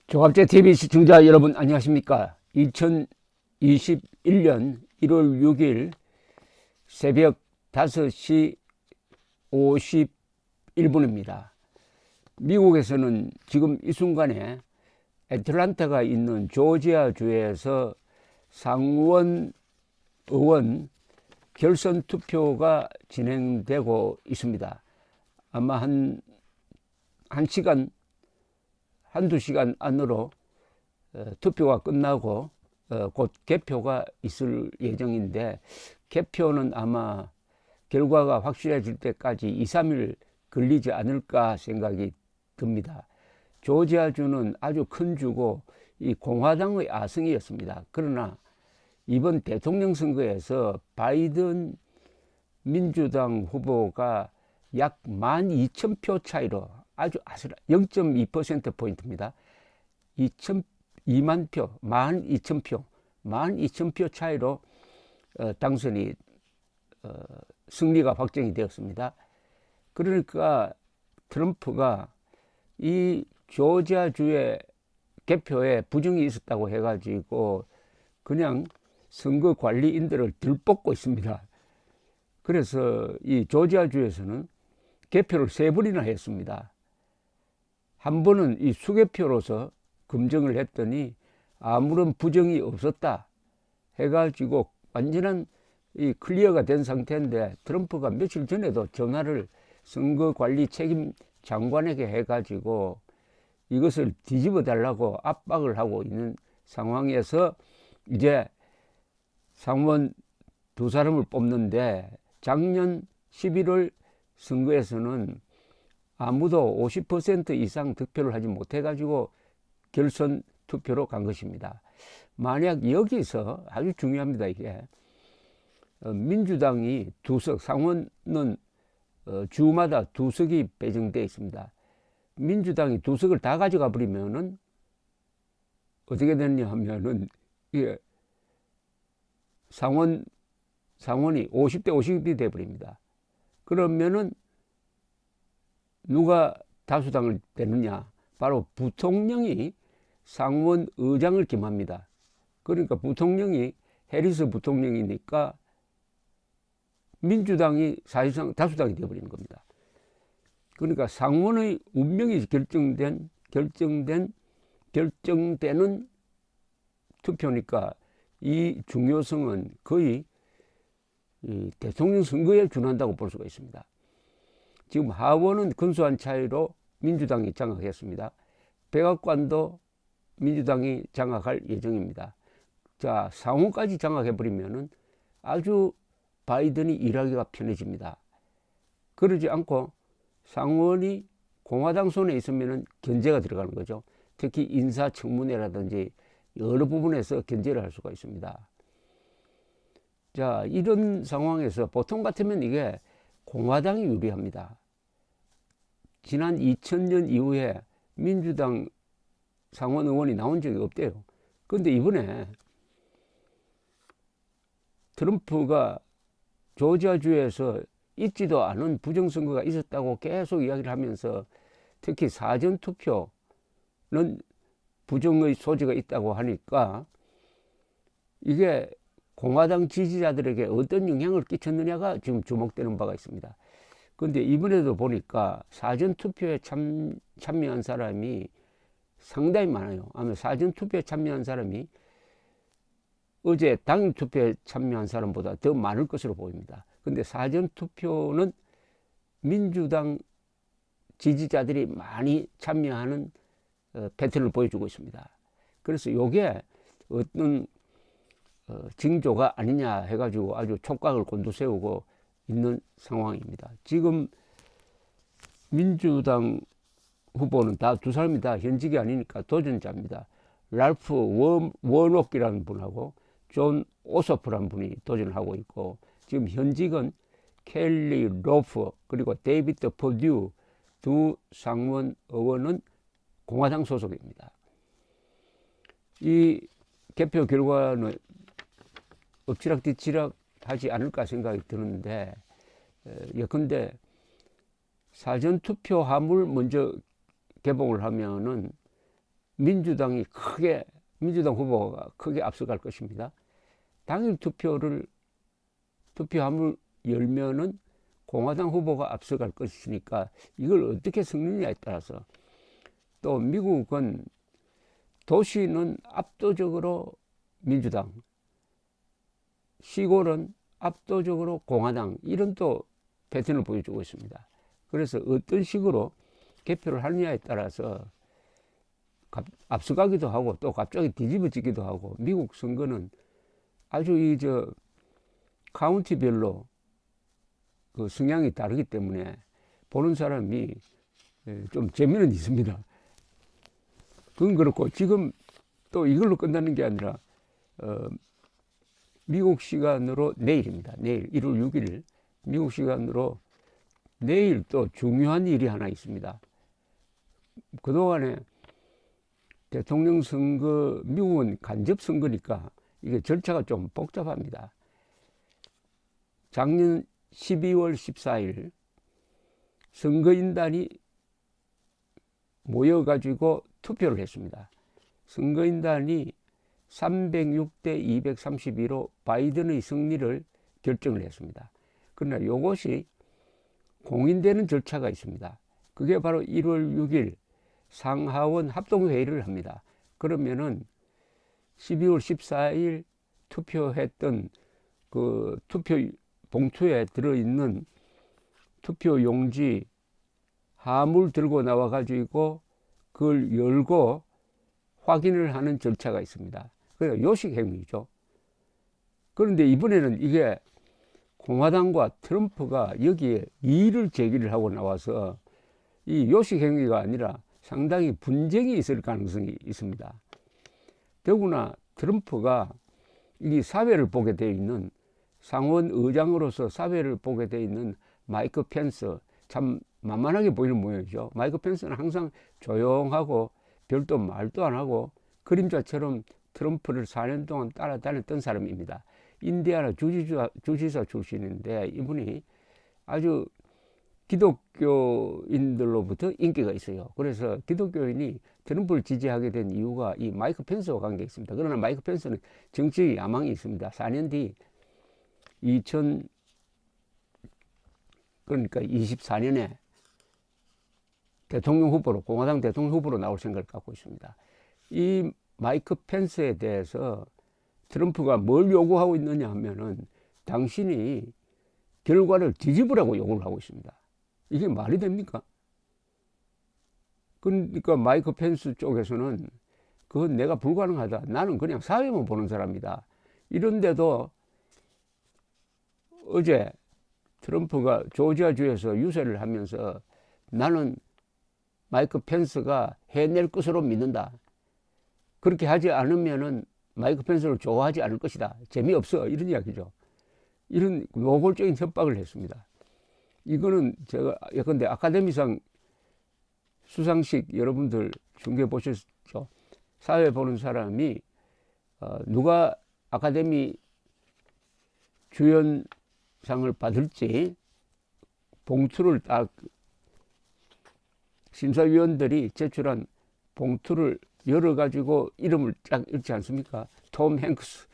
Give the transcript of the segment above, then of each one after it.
종합제TV 시청자 여러분 안녕하십니까. 2021년 1월 6일 새벽 5시 51분입니다. 미국에서는 지금 이 순간에 애틀란타가 있는 조지아주에서 상원 의원 결선 투표가 진행되고 있습니다. 아마 한두 시간 안으로 투표가 끝나고 곧 개표가 있을 예정인데, 개표는 아마 결과가 확실해질 때까지 2, 3일 걸리지 않을까 생각이 듭니다. 조지아주는 아주 큰 주고 이 공화당의 아성이었습니다. 그러나 이번 대통령 선거에서 바이든 민주당 후보가 약 12,000표 차이로 아주 아슬한 0.2%포인트입니다. 2만 표, 12,000표 차이로 당선이 승리가 확정이 되었습니다. 그러니까 트럼프가 이 조지아주의 개표에 부정이 있었다고 해가지고 그냥 선거 관리인들을 들պ벗고 있습니다. 그래서 이 조지아주에서는 개표를 3번이나 했습니다. 한 번은 이 수개표로서 검증을 했더니 아무런 부정이 없었다 해가지고 완전한 이 클리어가 된 상태인데, 트럼프가 며칠 전에도 전화를 선거관리 책임 장관에게 해가지고 이것을 뒤집어 달라고 압박을 하고 있는 상황에서 이제 상원 2사람을 뽑는데, 작년 11월 선거에서는 아무도 50% 이상 득표를 하지 못해가지고 결선 투표로 간 것입니다. 만약 여기서 아주 중요합니다. 이게 민주당이 2석, 상원은 주마다 2석이 배정되어 있습니다. 민주당이 2석을 다 가져가 버리면은 어떻게 되느냐 하면은 이게 상원이 50대 50이 돼 버립니다. 그러면은 누가 다수당을 되느냐? 바로 부통령이 상원 의장을 겸합니다. 그러니까 부통령이 해리스 부통령이니까 민주당이 사실상 다수당이 되어버리는 겁니다. 그러니까 상원의 운명이 결정되는 투표니까 이 중요성은 거의 대통령 선거에 준한다고 볼 수가 있습니다. 지금 하원은 근소한 차이로 민주당이 장악했습니다. 백악관도 민주당이 장악할 예정입니다. 자, 상원까지 장악해버리면은 아주 바이든이 일하기가 편해집니다. 그러지 않고 상원이 공화당 손에 있으면은 견제가 들어가는 거죠. 특히 인사청문회라든지 여러 부분에서 견제를 할 수가 있습니다. 자, 이런 상황에서 보통 같으면 이게 공화당이 유리합니다. 지난 2000년 이후에 민주당 상원 의원이 나온 적이 없대요. 그런데 이번에 트럼프가 조지아주에서 있지도 않은 부정선거가 있었다고 계속 이야기를 하면서, 특히 사전투표는 부정의 소지가 있다고 하니까 이게 공화당 지지자들에게 어떤 영향을 끼쳤느냐가 지금 주목되는 바가 있습니다. 그런데 이번에도 보니까 사전투표에 참여한 사람이 상당히 많아요. 아마 사전투표에 참여한 사람이 어제 당일투표에 참여한 사람보다 더 많을 것으로 보입니다. 그런데 사전투표는 민주당 지지자들이 많이 참여하는 패턴을 보여주고 있습니다. 그래서 이게 어떤 징조가 아니냐 해가지고 아주 촉각을 곤두세우고 있는 상황입니다. 지금 민주당 후보는 다 2사람이 다 현직이 아니니까 도전자입니다. 랄프 워녹이라는 분하고 존 오소프라는 분이 도전을 하고 있고, 지금 현직은 켈리 로프 그리고 데이비드 퍼듀 2 상원 의원은 공화당 소속입니다. 이 개표 결과는 엎치락뒤치락 하지 않을까 생각이 드는데, 예컨대 사전투표함을 먼저 개봉을 하면은 민주당 후보가 크게 앞서갈 것입니다. 당일 투표함을 열면은 공화당 후보가 앞서갈 것이니까 이걸 어떻게 섞느냐에 따라서, 또 미국은 도시는 압도적으로 민주당, 시골은 압도적으로 공화당, 이런 또 패턴을 보여주고 있습니다. 그래서 어떤 식으로 개표를 하느냐에 따라서 앞서가기도 하고 또 갑자기 뒤집어지기도 하고, 미국 선거는 아주 카운티별로 그 성향이 다르기 때문에 보는 사람이 좀 재미는 있습니다. 그건 그렇고, 지금 또 이걸로 끝나는 게 아니라 미국 시간으로 내일입니다. 내일 1월 6일 미국 시간으로 내일 또 중요한 일이 하나 있습니다. 그동안에 대통령 선거, 미국은 간접 선거니까 이게 절차가 좀 복잡합니다. 작년 12월 14일 선거인단이 모여가지고 투표를 했습니다. 선거인단이 306대 232로 바이든의 승리를 결정을 했습니다. 그러나 이것이 공인되는 절차가 있습니다. 그게 바로 1월 6일 상하원 합동회의를 합니다. 그러면은 12월 14일 투표했던 그 투표 봉투에 들어있는 투표 용지 하물 들고 나와 가지고 그걸 열고 확인을 하는 절차가 있습니다. 그러니까 요식 행위죠. 그런데 이번에는 이게 공화당과 트럼프가 여기에 이의를 제기를 하고 나와서 이 요식 행위가 아니라 상당히 분쟁이 있을 가능성이 있습니다. 더구나 트럼프가 이 사회를 보게 되어 있는, 상원 의장으로서 사회를 보게 되어 있는 마이크 펜스, 참 만만하게 보이는 모양이죠. 마이크 펜스는 항상 조용하고 별도 말도 안 하고 그림자처럼 트럼프를 4년 동안 따라다녔던 사람입니다. 인디아나 주지사 출신인데 이분이 아주 기독교인들로부터 인기가 있어요. 그래서 기독교인이 트럼프를 지지하게 된 이유가 이 마이크 펜스와 관계가 있습니다. 그러나 마이크 펜스는 정치적 야망이 있습니다. 4년 뒤 그러니까 24년에 대통령 후보로, 공화당 대통령 후보로 나올 생각을 갖고 있습니다. 이 마이크 펜스에 대해서 트럼프가 뭘 요구하고 있느냐 하면은 당신이 결과를 뒤집으라고 요구를 하고 있습니다. 이게 말이 됩니까? 그러니까 마이크 펜스 쪽에서는 그건 내가 불가능하다. 나는 그냥 사회만 보는 사람이다. 이런데도 어제 트럼프가 조지아주에서 유세를 하면서 나는 마이크 펜스가 해낼 것으로 믿는다. 그렇게 하지 않으면은 마이크 펜스를 좋아하지 않을 것이다. 재미없어. 이런 이야기죠. 이런 노골적인 협박을 했습니다. 이거는 제가 예컨대 아카데미상 수상식 여러분들 중계 보셨죠? 사회 보는 사람이 누가 아카데미 주연상을 받을지 봉투를 딱 심사위원들이 제출한 봉투를 열어가지고 이름을 딱 읽지 않습니까? 톰 행크스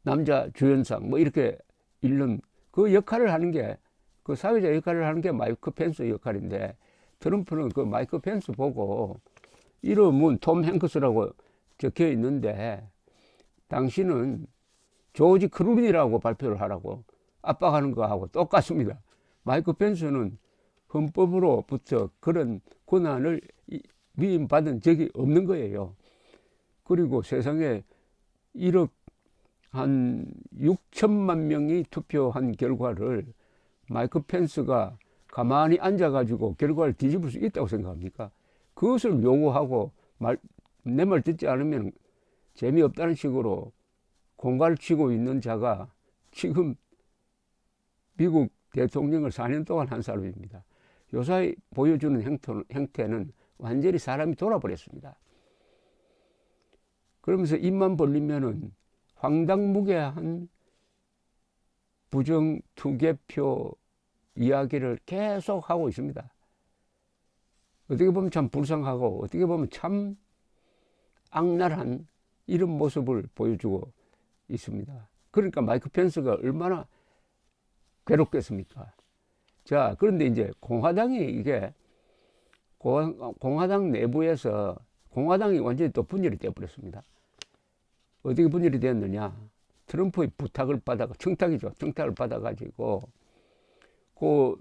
남자 주연상 뭐 이렇게 읽는 그 역할을 하는 게, 그 사회자 역할을 하는 게 마이크 펜스 역할인데, 트럼프는 그 마이크 펜스 보고 이름은 톰 행크스라고 적혀 있는데 당신은 조지 클루니라고 발표를 하라고 압박하는 거하고 똑같습니다. 마이크 펜스는 헌법으로부터 그런 권한을 위임받은 적이 없는 거예요. 그리고 세상에 1억 한 6천만 명이 투표한 결과를 마이크 펜스가 가만히 앉아가지고 결과를 뒤집을 수 있다고 생각합니까? 그것을 요구하고 내 말 듣지 않으면 재미없다는 식으로 공갈을 치고 있는 자가 지금 미국 대통령을 4년 동안 한 사람입니다. 요사이 보여주는 행태는 완전히 사람이 돌아버렸습니다. 그러면서 입만 벌리면은 황당무계한 부정 투개표 이야기를 계속 하고 있습니다. 어떻게 보면 참 불쌍하고 어떻게 보면 참 악랄한 이런 모습을 보여주고 있습니다. 그러니까 마이크 펜스가 얼마나 괴롭겠습니까? 자, 그런데 이제 공화당이 이게 공화당 내부에서 공화당이 완전히 또 분열이 되어버렸습니다. 어떻게 분열이 되었느냐? 트럼프의 부탁을 받아가 청탁이죠. 청탁을 받아가지고 그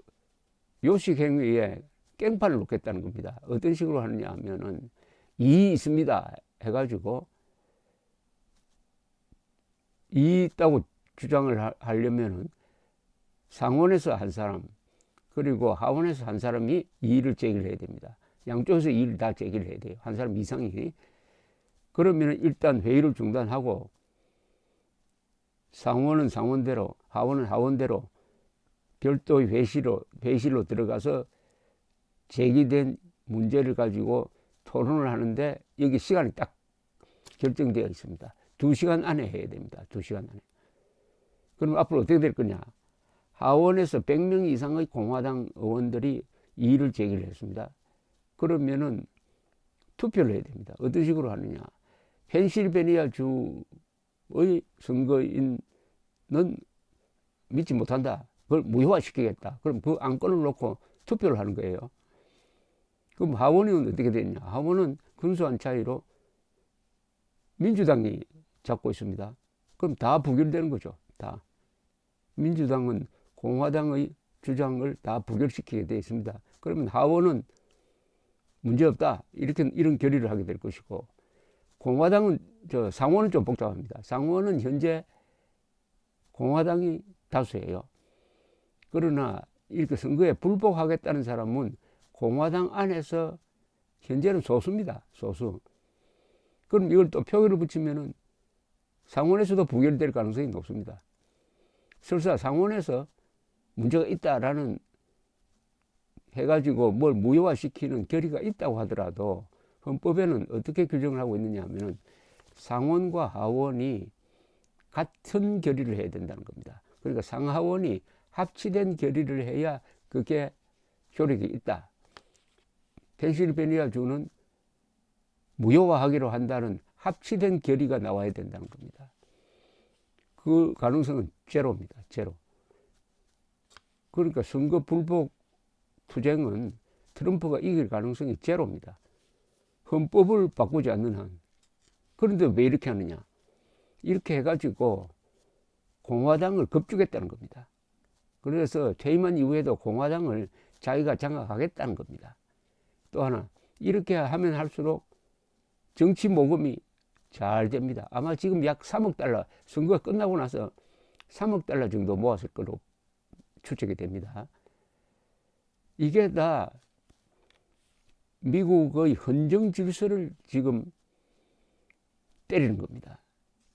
요식 행위에 깽판을 놓겠다는 겁니다. 어떤 식으로 하느냐 하면은 이의 있습니다 해가지고 이의 있다고 주장을 하려면은 상원에서 한 사람 그리고 하원에서 한 사람이 이의를 제기를 해야 됩니다. 양쪽에서 이의를 다 제기를 해야 돼요. 한 사람 이상이. 그러면 일단 회의를 중단하고 상원은 상원대로 하원은 하원대로 별도의 회의실로 들어가서 제기된 문제를 가지고 토론을 하는데 여기 시간이 딱 결정되어 있습니다. 2시간 안에 해야 됩니다. 2시간 안에. 그럼 앞으로 어떻게 될 거냐? 하원에서 100명 이상의 공화당 의원들이 이의를 제기를 했습니다. 그러면은 투표를 해야 됩니다. 어떤 식으로 하느냐? 펜실베니아 주의 선거인은 믿지 못한다. 그걸 무효화시키겠다. 그럼 그 안건을 놓고 투표를 하는 거예요. 그럼 하원은 어떻게 되냐? 하원은 근소한 차이로 민주당이 잡고 있습니다. 그럼 다 부결되는 거죠. 다. 민주당은 공화당의 주장을 다 부결시키게 되어 있습니다. 그러면 하원은 문제없다. 이런 결의를 하게 될 것이고, 공화당은, 상원은 좀 복잡합니다. 상원은 현재 공화당이 다수예요. 그러나 이렇게 선거에 불복하겠다는 사람은 공화당 안에서 현재는 소수입니다. 소수. 그럼 이걸 또 표결을 붙이면은 상원에서도 부결될 가능성이 높습니다. 설사 상원에서 문제가 있다라는 해가지고 뭘 무효화시키는 결의가 있다고 하더라도 헌법에는 어떻게 규정을 하고 있느냐 하면은 상원과 하원이 같은 결의를 해야 된다는 겁니다. 그러니까 상하원이 합치된 결의를 해야 그게 효력이 있다. 펜실베니아 주는 무효화하기로 한다는 합치된 결의가 나와야 된다는 겁니다. 그 가능성은 제로입니다. 제로. 그러니까 선거 불복 투쟁은 트럼프가 이길 가능성이 제로입니다. 헌법을 바꾸지 않는 한. 그런데 왜 이렇게 하느냐? 이렇게 해가지고 공화당을 겁주겠다는 겁니다. 그래서 퇴임한 이후에도 공화당을 자기가 장악하겠다는 겁니다. 또 하나, 이렇게 하면 할수록 정치 모금이 잘 됩니다. 아마 지금 약 3억 달러, 선거가 끝나고 나서 3억 달러 정도 모았을 거로 추측이 됩니다. 이게 다 미국의 헌정 질서를 지금 때리는 겁니다.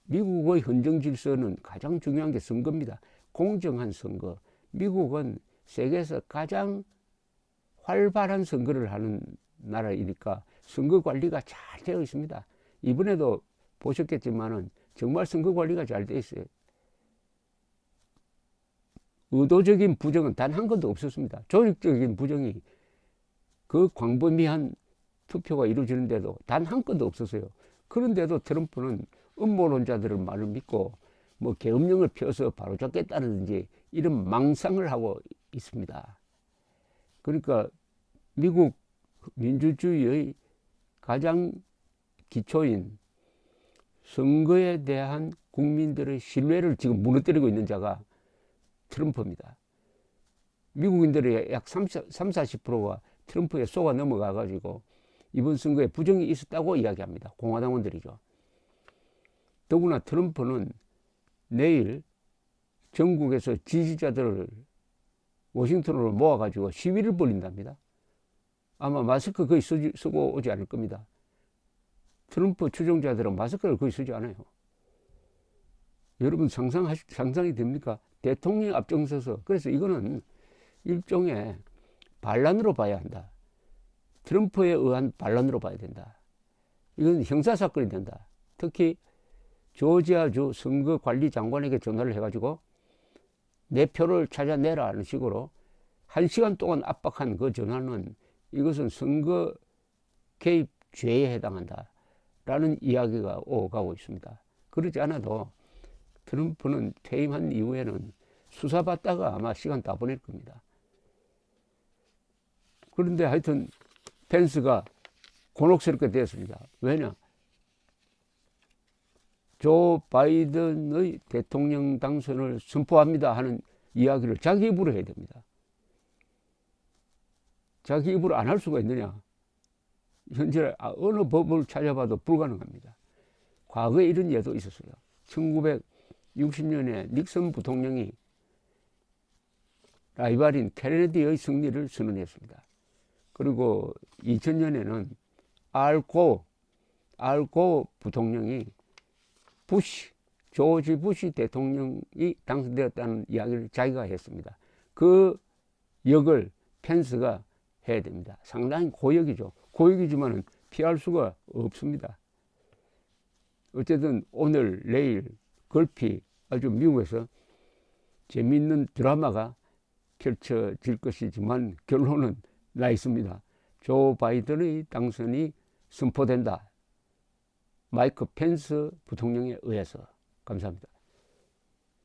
미국의 헌정 질서는 가장 중요한 게 선거입니다. 공정한 선거. 미국은 세계에서 가장 활발한 선거를 하는 나라이니까 선거 관리가 잘 되어 있습니다. 이번에도 보셨겠지만은 정말 선거 관리가 잘 되어 있어요. 의도적인 부정은 단 한 건도 없었습니다. 조직적인 부정이 그 광범위한 투표가 이루어지는데도 단 한 건도 없었어요. 그런데도 트럼프는 음모론자들의 말을 믿고 뭐 계엄령을 펴서 바로잡겠다든지 이런 망상을 하고 있습니다. 그러니까 미국 민주주의의 가장 기초인 선거에 대한 국민들의 신뢰를 지금 무너뜨리고 있는 자가 트럼프입니다. 미국인들의 약 30-40%가 트럼프에 속아 넘어가 가지고 이번 선거에 부정이 있었다고 이야기합니다. 공화당원들이죠. 더구나 트럼프는 내일 전국에서 지지자들을 워싱턴으로 모아가지고 시위를 벌린답니다. 아마 마스크 거의 쓰고 오지 않을 겁니다. 트럼프 추종자들은 마스크를 거의 쓰지 않아요. 여러분 상상이 됩니까? 대통령이 앞장서서. 그래서 이거는 일종의 반란으로 봐야 한다. 트럼프에 의한 반란으로 봐야 된다. 이건 형사사건이 된다. 특히 조지아주 선거관리장관에게 전화를 해가지고 내 표를 찾아내라 하는 식으로 1시간 동안 압박한 그 전화는 이것은 선거 개입 죄에 해당한다라는 이야기가 오가고 있습니다. 그렇지 않아도 트럼프는 퇴임한 이후에는 수사받다가 아마 시간 다 보낼 겁니다. 그런데 하여튼 펜스가 곤혹스럽게 되었습니다. 왜냐? 조 바이든의 대통령 당선을 선포합니다 하는 이야기를 자기 입으로 해야 됩니다. 자기 입으로 안 할 수가 있느냐? 현재 어느 법을 찾아봐도 불가능합니다. 과거에 이런 예도 있었어요. 1960년에 닉슨 부통령이 라이벌인 케네디의 승리를 선언했습니다. 그리고 2000년에는 알고 부통령이 조지 부시 대통령이 당선되었다는 이야기를 자기가 했습니다. 그 역을 펜스가 해야 됩니다. 상당히 고역이죠. 고역이지만 피할 수가 없습니다. 어쨌든 오늘 내일 걸피 아주 미국에서 재미있는 드라마가 펼쳐질 것이지만 결론은 나 있습니다. 조 바이든의 당선이 선포된다. 마이크 펜스 부통령에 의해서. 감사합니다.